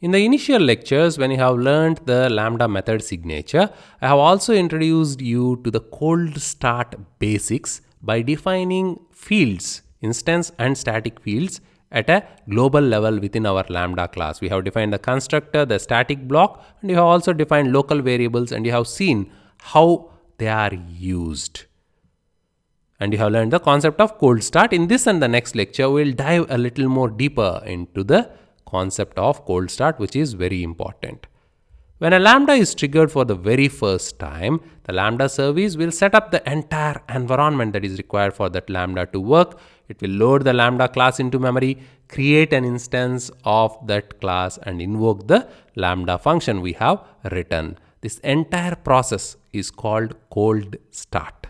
In the initial lectures, when you have learned the Lambda method signature, I have also introduced you to the cold start basics by defining fields, instance and static fields at a global level within our Lambda class. We have defined the constructor, the static block, and you have also defined local variables, and you have seen how they are used. And you have learned the concept of cold start. In this and the next lecture, we will dive a little more deeper into the concept of cold start, which is very important. When a Lambda is triggered for the very first time, the Lambda service will set up the entire environment that is required for that Lambda to work. It will load the Lambda class into memory, create an instance of that class, and invoke the Lambda function we have written. This entire process is called cold start.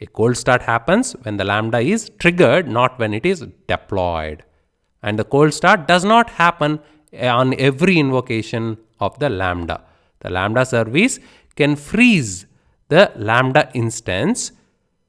A cold start happens when the Lambda is triggered, not when it is deployed. And the cold start does not happen on every invocation of the Lambda. The Lambda service can freeze the Lambda instance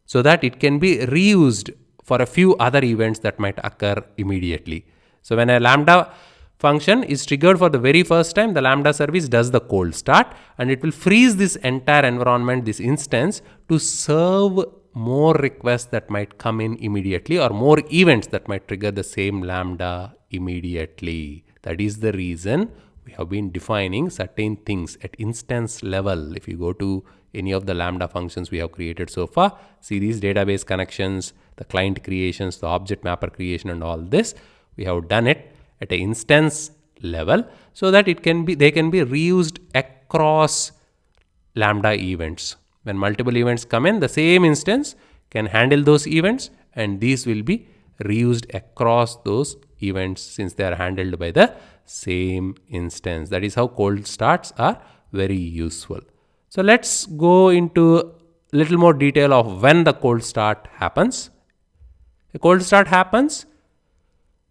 so that it can be reused for a few other events that might occur immediately. So when a Lambda function is triggered for the very first time, the Lambda service does the cold start, and it will freeze this entire environment, this instance, to serve more requests that might come in immediately, or more events that might trigger the same Lambda immediately. That is the reason we have been defining certain things at instance level. If you go to any of the Lambda functions we have created so far, see these database connections, the client creations, the object mapper creation, and all this, we have done it at an instance level so that they can be reused across Lambda events. When multiple events come in, the same instance can handle those events, and these will be reused across those events since they are handled by the same instance. That is how cold starts are very useful. So let's go into a little more detail of when the cold start happens. A cold start happens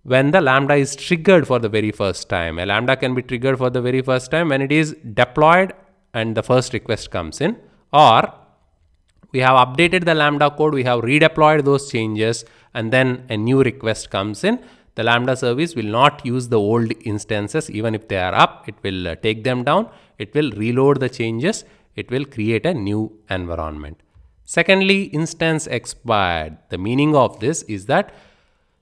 when the Lambda is triggered for the very first time. A Lambda can be triggered for the very first time when it is deployed and the first request comes in, or we have updated the Lambda code, we have redeployed those changes, and then a new request comes in. The Lambda service will not use the old instances. Even if they are up, it will take them down, it will reload the changes, it will create a new environment. Secondly, instance expired. The meaning of this is that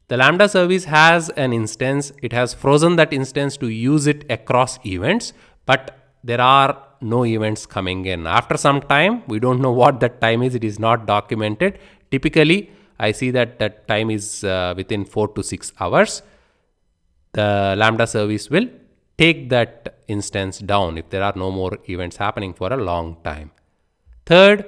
the Lambda service has an instance, it has frozen that instance to use it across events, but there are no events coming in. After some time, we don't know what that time is, it is not documented. Typically, I see that that time is within 4 to 6 hours. The Lambda service will take that instance down if there are no more events happening for a long time. Third,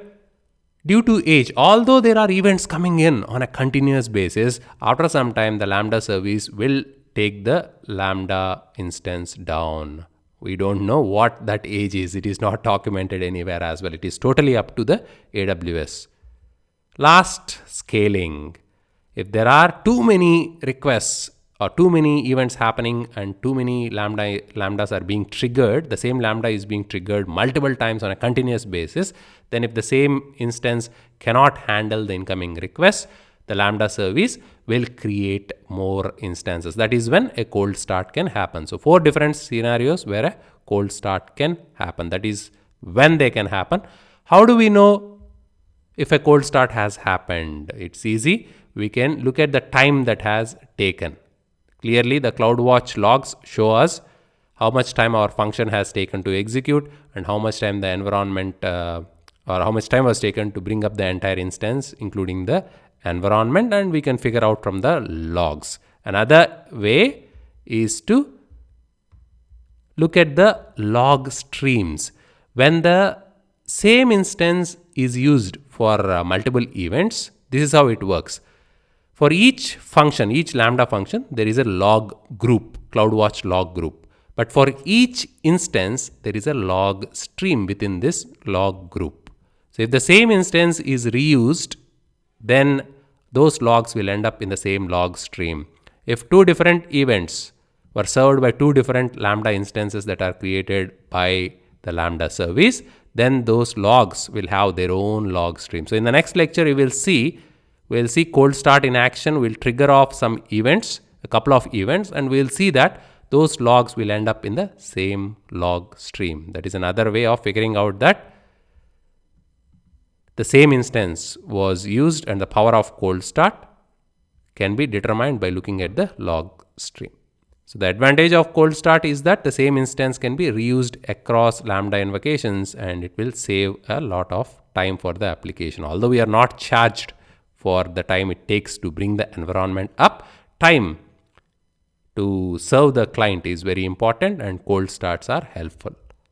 due to age, although there are events coming in on a continuous basis, after some time the Lambda service will take the Lambda instance down. We don't know what that age is. It is not documented anywhere as well. It is totally up to the AWS. Last, scaling. If there are too many requests or too many events happening and too many lambdas are being triggered, the same Lambda is being triggered multiple times on a continuous basis, then if the same instance cannot handle the incoming requests, the Lambda service will create more instances. That is when a cold start can happen. So 4 different scenarios where a cold start can happen. That is when they can happen. How do we know if a cold start has happened? It's easy. We can look at the time that has taken. Clearly, the CloudWatch logs show us how much time our function has taken to execute and how much time the environment or how much time was taken to bring up the entire instance, including the environment, and we can figure out from the logs. Another way is to look at the log streams. When the same instance is used for multiple events, this is how it works. For each function, each Lambda function, there is a log group, CloudWatch log group. But for each instance, there is a log stream within this log group. So if the same instance is reused, then those logs will end up in the same log stream. If 2 different events were served by 2 different Lambda instances that are created by the Lambda service, then those logs will have their own log stream. So in the next lecture, we'll see cold start in action. We'll trigger off some events, a couple of events, and we'll see that those logs will end up in the same log stream. That is another way of figuring out that the same instance was used and the power of cold start can be determined by looking at the log stream. So the advantage of cold start is that the same instance can be reused across Lambda invocations and it will save a lot of time for the application. Although we are not charged for the time it takes to bring the environment up, time to serve the client is very important and cold starts are helpful.